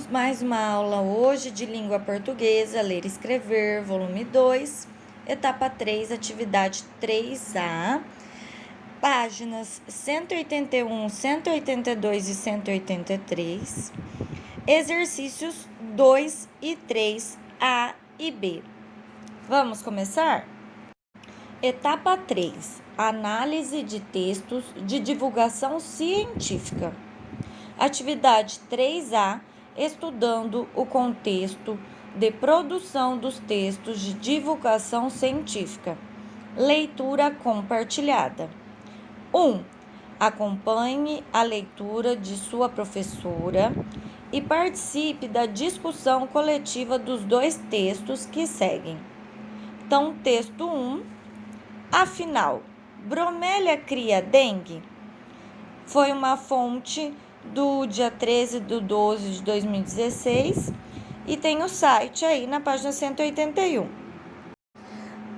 mais uma aula hoje de língua portuguesa, ler e escrever, volume 2, etapa 3, atividade 3A, páginas 181, 182 e 183, exercícios 2 e 3, A e B. Vamos começar? Etapa 3, análise de textos de divulgação científica. Atividade 3A, estudando o contexto de produção dos textos de divulgação científica. Leitura compartilhada. 1. Acompanhe a leitura de sua professora e participe da discussão coletiva dos dois textos que seguem. Então, texto 1. Afinal, bromélia cria dengue? Foi uma fonte do dia 13/12 de 2016 e tem o site aí na página 181.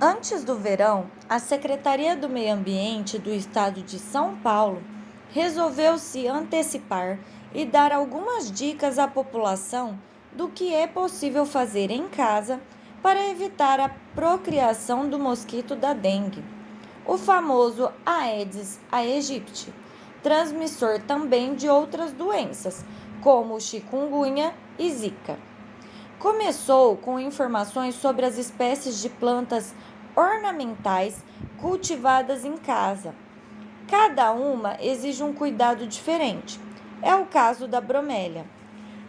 Antes do verão, a Secretaria do Meio Ambiente do Estado de São Paulo resolveu se antecipar e dar algumas dicas à população do que é possível fazer em casa para evitar a procriação do mosquito da dengue, o famoso Aedes aegypti, transmissor também de outras doenças, como chikungunya e zika. Começou com informações sobre as espécies de plantas ornamentais cultivadas em casa. Cada uma exige um cuidado diferente. É o caso da bromélia.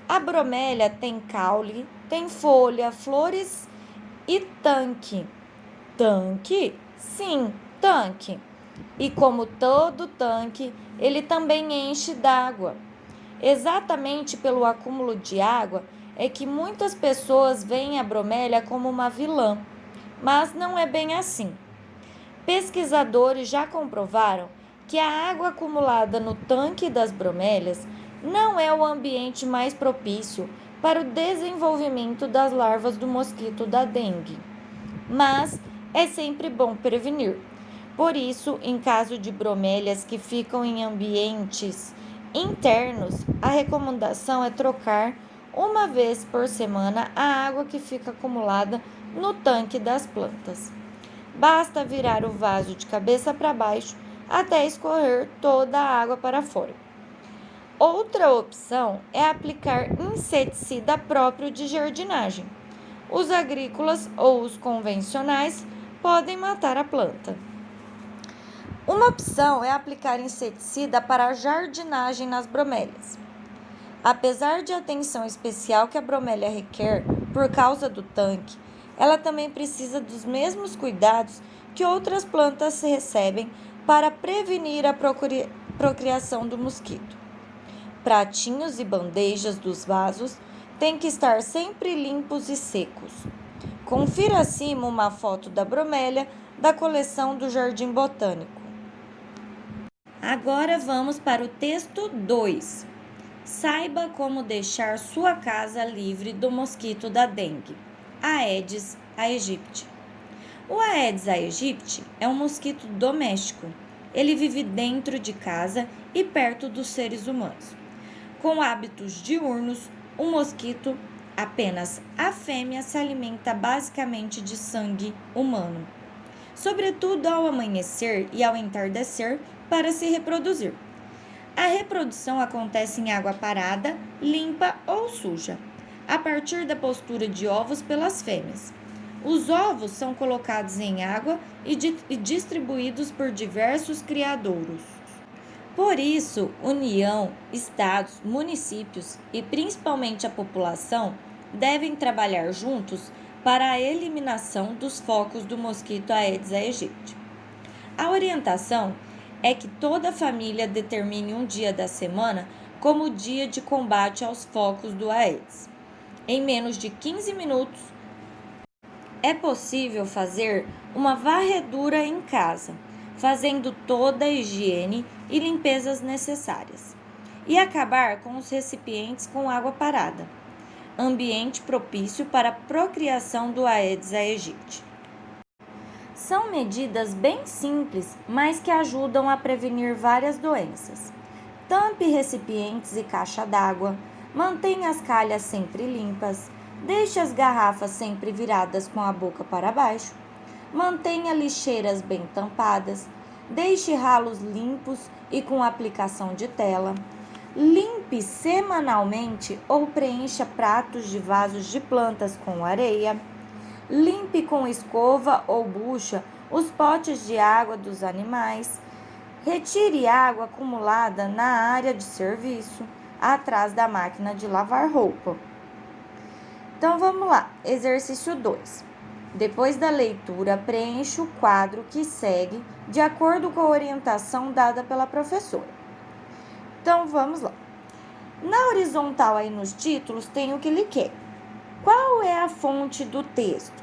A bromélia tem caule, tem folha, flores e tanque. Tanque? Sim, tanque. E como todo tanque, ele também enche d'água. Exatamente pelo acúmulo de água é que muitas pessoas veem a bromélia como uma vilã, mas não é bem assim. Pesquisadores já comprovaram que a água acumulada no tanque das bromélias não é o ambiente mais propício para o desenvolvimento das larvas do mosquito da dengue. Mas é sempre bom prevenir. Por isso, em caso de bromélias que ficam em ambientes internos, a recomendação é trocar uma vez por semana a água que fica acumulada no tanque das plantas. Basta virar o vaso de cabeça para baixo até escorrer toda a água para fora. Outra opção é aplicar inseticida próprio de jardinagem. Os agrícolas ou os convencionais podem matar a planta. Uma opção é aplicar inseticida para a jardinagem nas bromélias. Apesar de atenção especial que a bromélia requer por causa do tanque, ela também precisa dos mesmos cuidados que outras plantas recebem para prevenir a procriação do mosquito. Pratinhos e bandejas dos vasos têm que estar sempre limpos e secos. Confira acima uma foto da bromélia da coleção do Jardim Botânico. Agora vamos para o texto 2. Saiba como deixar sua casa livre do mosquito da dengue, Aedes aegypti. O Aedes aegypti é um mosquito doméstico. Ele vive dentro de casa e perto dos seres humanos. Com hábitos diurnos, o mosquito, apenas a fêmea, se alimenta basicamente de sangue humano, sobretudo ao amanhecer e ao entardecer, para se reproduzir. A reprodução acontece em água parada, limpa ou suja, a partir da postura de ovos pelas fêmeas. Os ovos são colocados em água e distribuídos por diversos criadouros. Por isso, União, estados, municípios e principalmente a população devem trabalhar juntos para a eliminação dos focos do mosquito Aedes aegypti. A orientação é que toda família determine um dia da semana como dia de combate aos focos do Aedes. Em menos de 15 minutos, é possível fazer uma varredura em casa, fazendo toda a higiene e limpezas necessárias, e acabar com os recipientes com água parada, ambiente propício para a procriação do Aedes aegypti. São medidas bem simples, mas que ajudam a prevenir várias doenças. Tampe recipientes e caixa d'água, Mantenha as calhas sempre limpas. Deixe as garrafas sempre viradas com a boca para baixo. Mantenha lixeiras bem tampadas. Deixe ralos limpos e com aplicação de tela. Limpe semanalmente ou preencha pratos de vasos de plantas com areia. Limpe com escova ou bucha os potes de água dos animais. Retire água acumulada na área de serviço, atrás da máquina de lavar roupa. Então vamos lá, exercício 2. Depois da leitura, preencha o quadro que segue de acordo com a orientação dada pela professora. Então vamos lá. Na horizontal aí nos títulos tem o que lhe quer. Qual é a fonte do texto?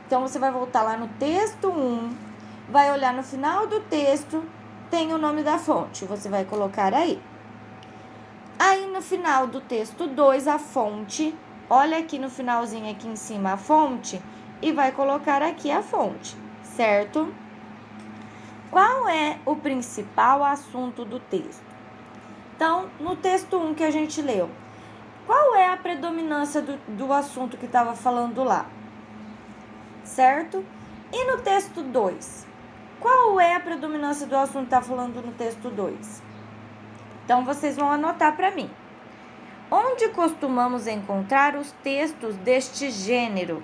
Então você vai voltar lá no texto 1, vai olhar no final do texto, tem o nome da fonte, você vai colocar aí. Aí no final do texto 2, a fonte, olha aqui no finalzinho aqui em cima a fonte e vai colocar aqui a fonte, certo? Qual é o principal assunto do texto? Então, no texto 1 que a gente leu, qual é a predominância do assunto que estava falando lá? Certo? E no texto 2, qual é a predominância do assunto que está falando no texto 2? Então, vocês vão anotar para mim. Onde costumamos encontrar os textos deste gênero?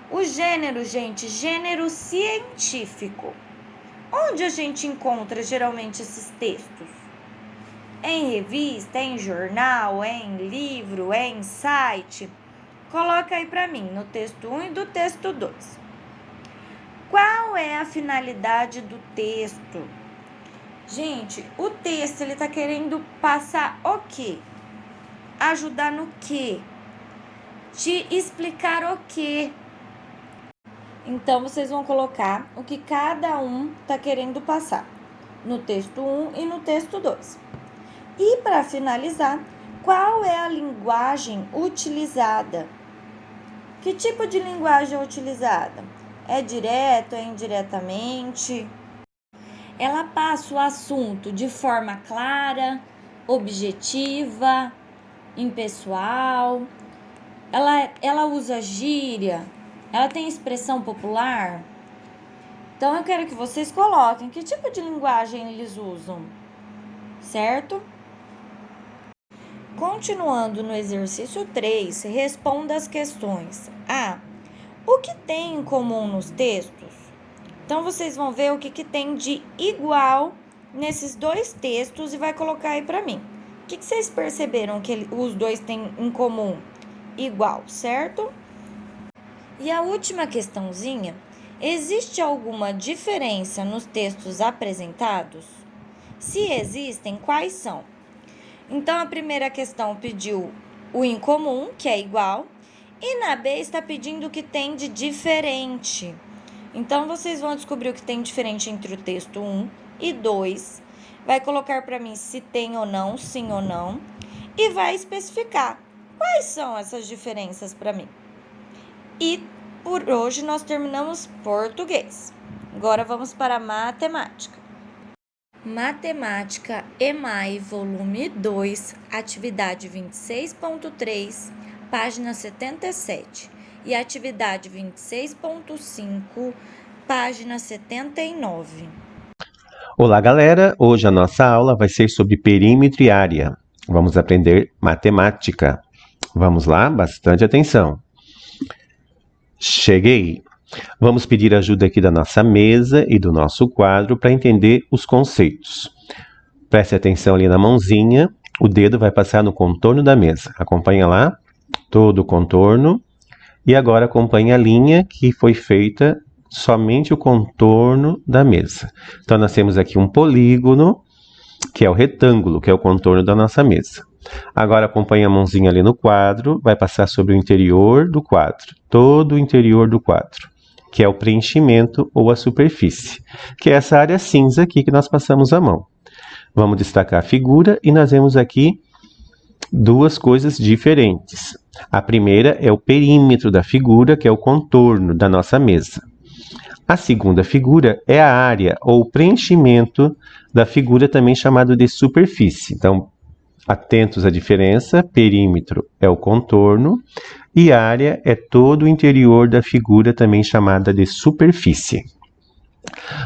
O gênero, gente, gênero científico. Onde a gente encontra geralmente esses textos? Em revista, em jornal, em livro, em site? Coloca aí para mim, no texto 1 e do texto 2. Qual é a finalidade do texto? Gente, o texto, ele tá querendo passar o quê? Ajudar no quê? Te explicar o quê? Então, vocês vão colocar o que cada um tá querendo passar no texto 1 e no texto 2. E para finalizar, qual é a linguagem utilizada? Que tipo de linguagem é utilizada? É direto, é indiretamente? Ela passa o assunto de forma clara, objetiva, impessoal. Ela usa gíria? Ela tem expressão popular? Então, eu quero que vocês coloquem que tipo de linguagem eles usam, certo? Continuando no exercício 3, responda as questões. A. O que tem em comum nos textos? Então, vocês vão ver o que tem de igual nesses dois textos e vai colocar aí para mim. O que vocês perceberam que os dois têm em comum? Igual, certo? E a última questãozinha, existe alguma diferença nos textos apresentados? Se existem, quais são? Então, a primeira questão pediu o em comum, que é igual, e na B está pedindo o que tem de diferente. Então, vocês vão descobrir o que tem diferente entre o texto 1 e 2. Vai colocar para mim se tem ou não, sim ou não. E vai especificar quais são essas diferenças para mim. E por hoje nós terminamos português. Agora vamos para matemática. Matemática EMAI, volume 2, atividade 26.3, página 77. E atividade 26.5, página 79. Olá, galera! Hoje a nossa aula vai ser sobre perímetro e área. Vamos aprender matemática. Vamos lá? Bastante atenção. Cheguei! Vamos pedir ajuda aqui da nossa mesa e do nosso quadro para entender os conceitos. Preste atenção ali na mãozinha. O dedo vai passar no contorno da mesa. Acompanha lá todo o contorno. E agora acompanhe a linha que foi feita somente o contorno da mesa. Então, nós temos aqui um polígono, que é o retângulo, que é o contorno da nossa mesa. Agora, acompanhe a mãozinha ali no quadro, vai passar sobre o interior do quadro, todo o interior do quadro, que é o preenchimento ou a superfície, que é essa área cinza aqui que nós passamos a mão. Vamos destacar a figura e nós vemos aqui duas coisas diferentes. A primeira é o perímetro da figura, que é o contorno da nossa mesa. A segunda figura é a área ou preenchimento da figura, também chamado de superfície. Então, atentos à diferença, perímetro é o contorno e área é todo o interior da figura, também chamada de superfície.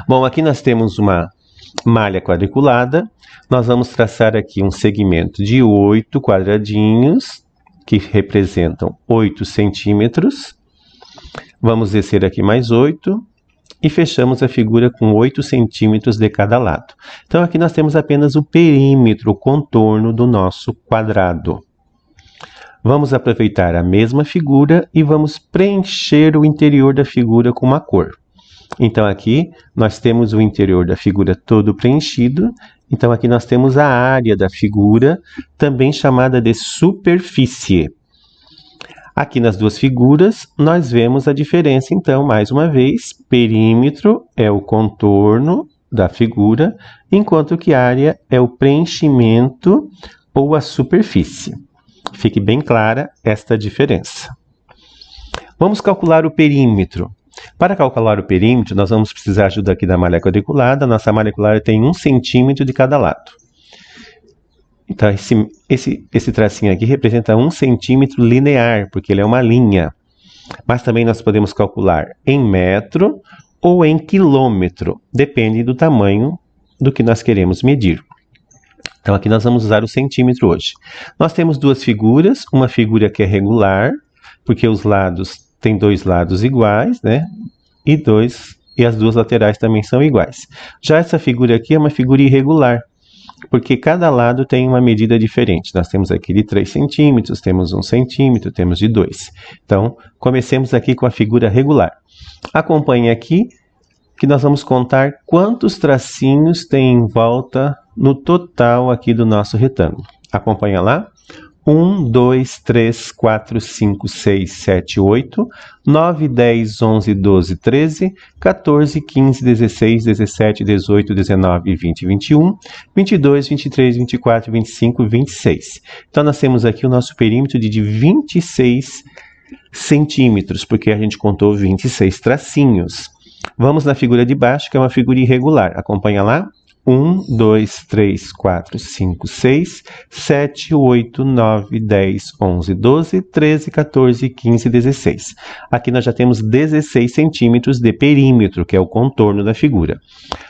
Bom, aqui nós temos uma malha quadriculada, nós vamos traçar aqui um segmento de 8 quadradinhos, que representam 8 centímetros. Vamos descer aqui mais 8 e fechamos a figura com 8 centímetros de cada lado. Então aqui nós temos apenas o perímetro, o contorno do nosso quadrado. Vamos aproveitar a mesma figura e vamos preencher o interior da figura com uma cor. Então aqui nós temos o interior da figura todo preenchido. Então aqui nós temos a área da figura, também chamada de superfície. Aqui nas duas figuras nós vemos a diferença, então, mais uma vez, perímetro é o contorno da figura, enquanto que área é o preenchimento ou a superfície. Fique bem clara esta diferença. Vamos calcular o perímetro. Para calcular o perímetro, nós vamos precisar de ajuda aqui da malha quadriculada. Nossa malha quadriculada tem 1 centímetro de cada lado. Então, esse tracinho aqui representa 1 centímetro linear, porque ele é uma linha. Mas também nós podemos calcular em metro ou em quilômetro, depende do tamanho do que nós queremos medir. Então, aqui nós vamos usar o centímetro hoje. Nós temos duas figuras, uma figura que é regular, porque os lados têm 2 lados iguais, né? E as duas laterais também são iguais. Já essa figura aqui é uma figura irregular, porque cada lado tem uma medida diferente. Nós temos aqui de 3 centímetros, temos 1 centímetro, temos de 2. Então, comecemos aqui com a figura regular. Acompanhe aqui que nós vamos contar quantos tracinhos tem em volta no total aqui do nosso retângulo. Acompanha lá. 1, 2, 3, 4, 5, 6, 7, 8, 9, 10, 11, 12, 13, 14, 15, 16, 17, 18, 19, 20, 21, 22, 23, 24, 25, 26. Então, nós temos aqui o nosso perímetro de 26 centímetros, porque a gente contou 26 tracinhos. Vamos na figura de baixo, que é uma figura irregular. Acompanha lá. 1, 2, 3, 4, 5, 6, 7, 8, 9, 10, 11, 12, 13, 14, 15, 16. Aqui nós já temos 16 centímetros de perímetro, que é o contorno da figura.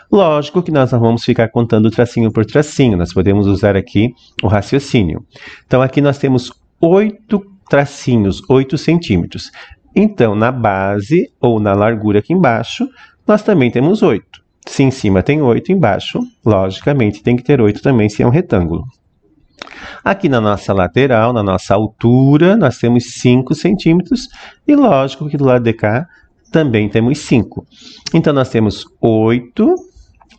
Lógico que nós não vamos ficar contando tracinho por tracinho, nós podemos usar aqui o raciocínio. Então aqui nós temos 8 tracinhos, 8 centímetros. Então na base ou na largura aqui embaixo, nós também temos 8. Se em cima tem 8, embaixo, logicamente, tem que ter 8 também, se é um retângulo. Aqui na nossa lateral, na nossa altura, nós temos 5 centímetros. E lógico que do lado de cá também temos 5. Então, nós temos 8,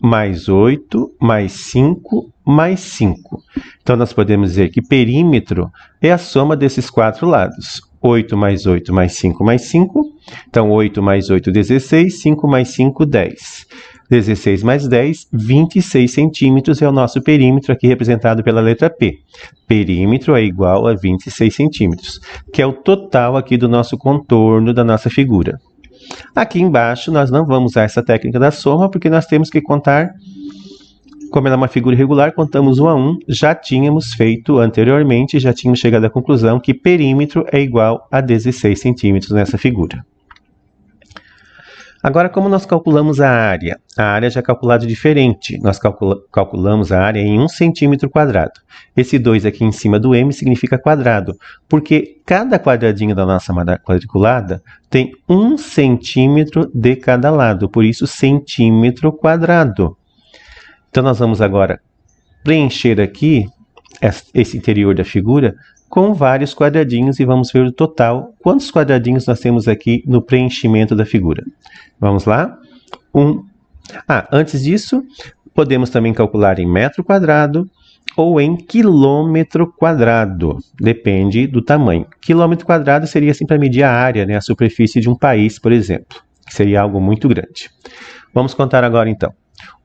mais 8, mais 5, mais 5. Então, nós podemos dizer que perímetro é a soma desses 4 lados. 8 mais 8 mais 5 mais 5. Então, 8 mais 8, 16. 5 mais 5, 10. 16 mais 10, 26 centímetros é o nosso perímetro aqui representado pela letra P. Perímetro é igual a 26 centímetros, que é o total aqui do nosso contorno da nossa figura. Aqui embaixo nós não vamos usar essa técnica da soma, porque nós temos que contar, como ela é uma figura irregular, contamos 1 a 1. Já tínhamos feito anteriormente, já tínhamos chegado à conclusão que perímetro é igual a 16 centímetros nessa figura. Agora, como nós calculamos a área? A área já é calculada diferente. Nós calculamos a área em 1 centímetro quadrado. Esse 2 aqui em cima do M significa quadrado, porque cada quadradinho da nossa malha quadriculada tem 1 centímetro de cada lado, por isso centímetro quadrado. Então, nós vamos agora preencher aqui esse interior da figura com vários quadradinhos e vamos ver o total. Quantos quadradinhos nós temos aqui no preenchimento da figura? Vamos lá. Antes disso, podemos também calcular em metro quadrado ou em quilômetro quadrado. Depende do tamanho. Quilômetro quadrado seria assim para medir a área, né? A superfície de um país, por exemplo, que seria algo muito grande. Vamos contar agora então.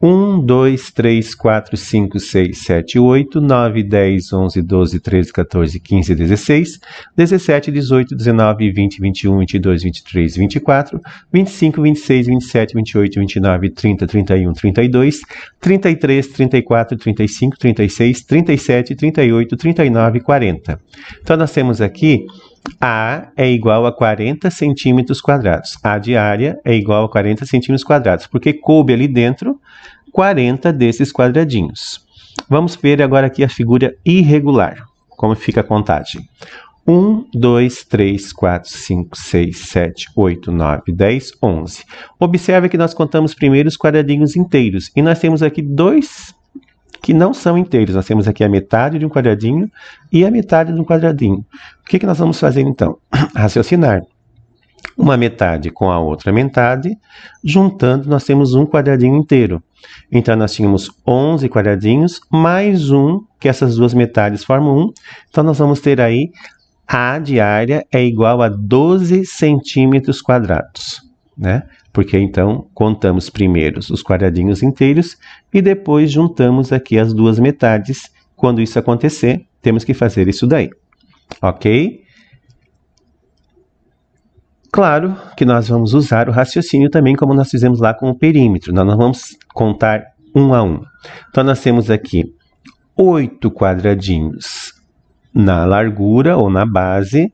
1, 2, 3, 4, 5, 6, 7, 8, 9, 10, 11, 12, 13, 14, 15, 16, 17, 18, 19, 20, 21, 22, 23, 24, 25, 26, 27, 28, 29, 30, 31, 32, 33, 34, 35, 36, 37, 38, 39 e 40. Então, nós temos aqui A é igual a 40 centímetros quadrados. A de área é igual a 40 centímetros quadrados, porque coube ali dentro 40 desses quadradinhos. Vamos ver agora aqui a figura irregular, como fica a contagem. 1, 2, 3, 4, 5, 6, 7, 8, 9, 10, 11. Observe que nós contamos primeiro os quadradinhos inteiros, e nós temos aqui dois que não são inteiros. Nós temos aqui a metade de um quadradinho e a metade de um quadradinho. O que nós vamos fazer então? Raciocinar. Uma metade com a outra metade, juntando nós temos um quadradinho inteiro. Então nós tínhamos 11 quadradinhos, mais um, que essas duas metades formam um. Então nós vamos ter aí A de área é igual a 12 centímetros quadrados, né? Porque então contamos primeiro os quadradinhos inteiros e depois juntamos aqui as duas metades. Quando isso acontecer, temos que fazer isso daí, ok? Claro que nós vamos usar o raciocínio também, como nós fizemos lá com o perímetro. Nós não vamos contar um a um. Então nós temos aqui 8 quadradinhos na largura ou na base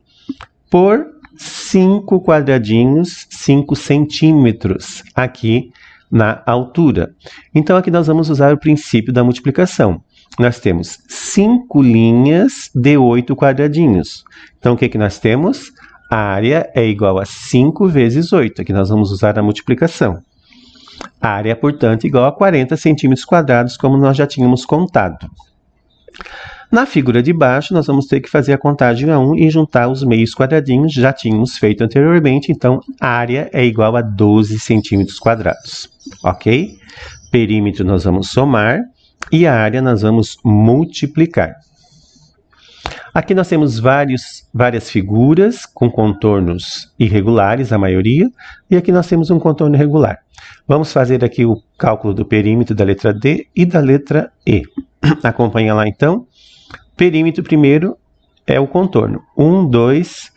por 5 quadradinhos, 5 centímetros aqui na altura. Então, aqui nós vamos usar o princípio da multiplicação. Nós temos 5 linhas de 8 quadradinhos. Então, o que nós temos? A área é igual a 5 vezes 8. Aqui nós vamos usar a multiplicação. A área, portanto, é igual a 40 centímetros quadrados, como nós já tínhamos contado. Na figura de baixo, nós vamos ter que fazer a contagem a 1 e juntar os meios quadradinhos, já tínhamos feito anteriormente, então a área é igual a 12 centímetros quadrados, ok? Perímetro nós vamos somar e a área nós vamos multiplicar. Aqui nós temos várias figuras com contornos irregulares, a maioria, e aqui nós temos um contorno irregular. Vamos fazer aqui o cálculo do perímetro da letra D e da letra E. Acompanha lá então. Perímetro primeiro é o contorno. 1, 2,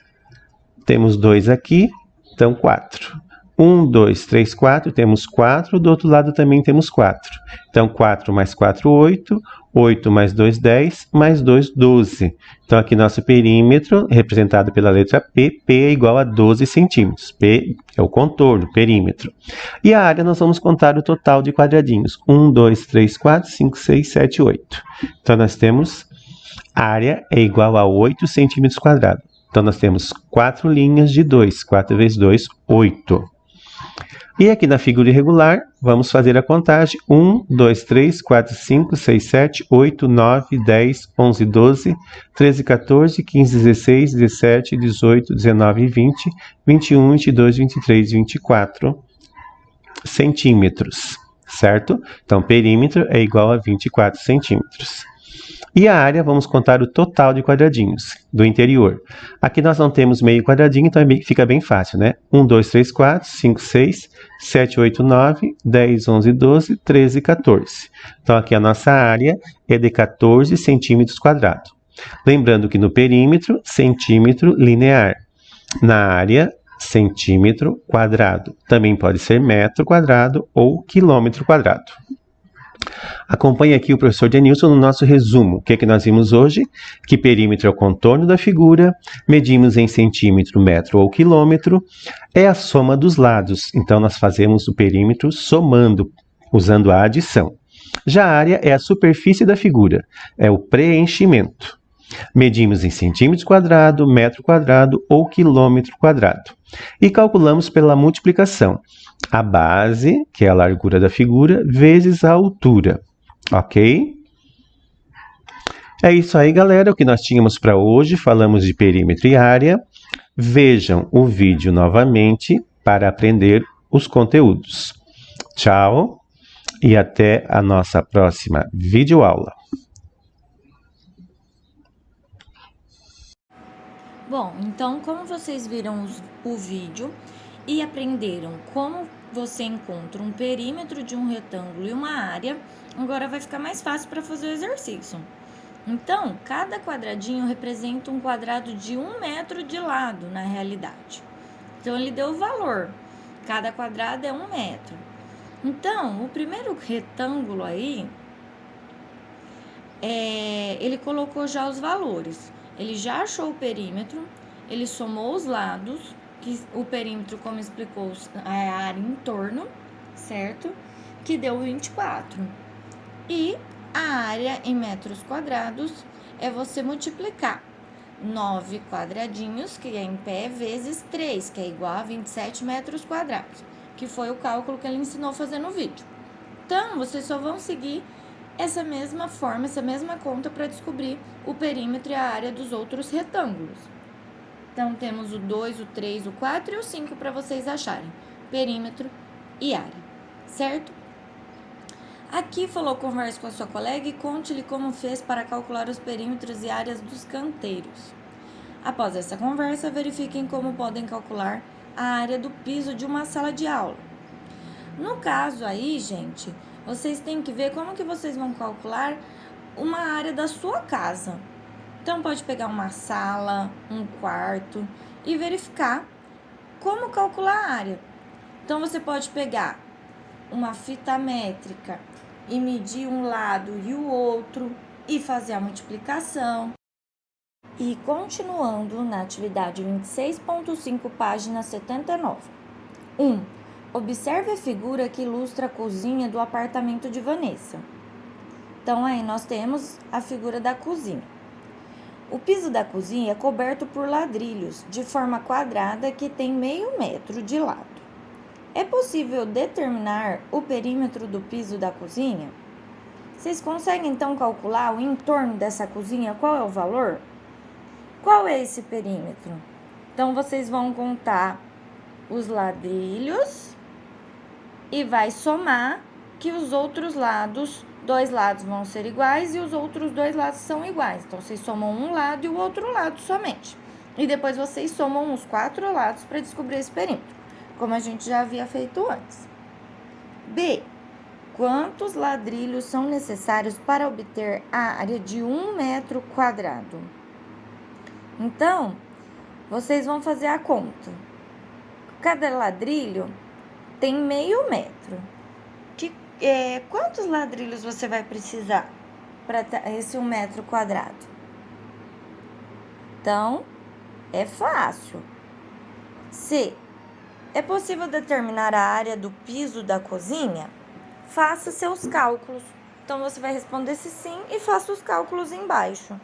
temos 2 aqui, então 4. 1, 2, 3, 4, temos 4, do outro lado também temos 4. Então 4 mais 4, 8, 8 mais 2, 10, mais 2, 12. Então aqui nosso perímetro, representado pela letra P, P é igual a 12 centímetros. P é o contorno, perímetro. E a área nós vamos contar o total de quadradinhos. 1, 2, 3, 4, 5, 6, 7, 8. Então nós temos a área é igual a 8 centímetros quadrados. Então nós temos 4 linhas de 2. 4 vezes 2, 8. E aqui na figura irregular, vamos fazer a contagem. 1, 2, 3, 4, 5, 6, 7, 8, 9, 10, 11, 12, 13, 14, 15, 16, 17, 18, 19, 20, 21, 22, 23, 24 centímetros, certo? Então, perímetro é igual a 24 centímetros. E a área, vamos contar o total de quadradinhos do interior. Aqui nós não temos meio quadradinho, então fica bem fácil, né? 1, 2, 3, 4, 5, 6, 7, 8, 9, 10, 11, 12, 13, 14. Então aqui a nossa área é de 14 centímetros quadrados. Lembrando que no perímetro, centímetro linear. Na área, centímetro quadrado. Também pode ser metro quadrado ou quilômetro quadrado. Acompanhe aqui o professor Denilson no nosso resumo. O que nós vimos hoje? Que perímetro é o contorno da figura, medimos em centímetro, metro ou quilômetro, é a soma dos lados. Então, nós fazemos o perímetro somando, usando a adição. Já a área é a superfície da figura, é o preenchimento. Medimos em centímetros quadrado, metro quadrado ou quilômetro quadrado. E calculamos pela multiplicação. A base, que é a largura da figura, vezes a altura. Ok? É isso aí, galera, o que nós tínhamos para hoje. Falamos de perímetro e área. Vejam o vídeo novamente para aprender os conteúdos. Tchau e até a nossa próxima videoaula. Bom, então, como vocês viram o vídeo e aprenderam como você encontra um perímetro de um retângulo e uma área, agora vai ficar mais fácil para fazer o exercício. Então, cada quadradinho representa um quadrado de 1 metro de lado, na realidade. Então, ele deu o valor. Cada quadrado é 1 metro. Então, o primeiro retângulo aí, ele colocou já os valores. Ele já achou o perímetro, ele somou os lados, que o perímetro, como explicou, é a área em torno, certo? Que deu 24. E a área em metros quadrados é você multiplicar 9 quadradinhos, que é em pé, vezes 3, que é igual a 27 metros quadrados, que foi o cálculo que ele ensinou a fazer no vídeo. Então, vocês só vão seguir essa mesma forma, essa mesma conta para descobrir o perímetro e a área dos outros retângulos. Então, temos o 2, o 3, o 4 e o 5 para vocês acharem perímetro e área, certo? Aqui falou: converse com a sua colega e conte-lhe como fez para calcular os perímetros e áreas dos canteiros. Após essa conversa, verifiquem como podem calcular a área do piso de uma sala de aula. No caso aí, gente, vocês têm que ver como que vocês vão calcular uma área da sua casa. Então, pode pegar uma sala, um quarto e verificar como calcular a área. Então, você pode pegar uma fita métrica e medir um lado e o outro e fazer a multiplicação. E continuando na atividade 26.5, página 79. 1. Observe a figura que ilustra a cozinha do apartamento de Vanessa. Então, aí nós temos a figura da cozinha. O piso da cozinha é coberto por ladrilhos de forma quadrada que tem meio metro de lado. É possível determinar o perímetro do piso da cozinha? Vocês conseguem então calcular o entorno dessa cozinha? Qual é o valor? Qual é esse perímetro? Então, vocês vão contar os ladrilhos e vai somar que os outros lados, 2 lados vão ser iguais e os outros 2 lados são iguais. Então, vocês somam um lado e o outro lado somente. E depois vocês somam os 4 lados para descobrir esse perímetro, como a gente já havia feito antes. B. Quantos ladrilhos são necessários para obter a área de 1 metro quadrado? Então, vocês vão fazer a conta. Cada ladrilho tem meio metro. Quantos ladrilhos você vai precisar para esse 1 metro quadrado? Então, é fácil. C. É possível determinar a área do piso da cozinha? Faça seus cálculos. Então, você vai responder se sim e faça os cálculos embaixo.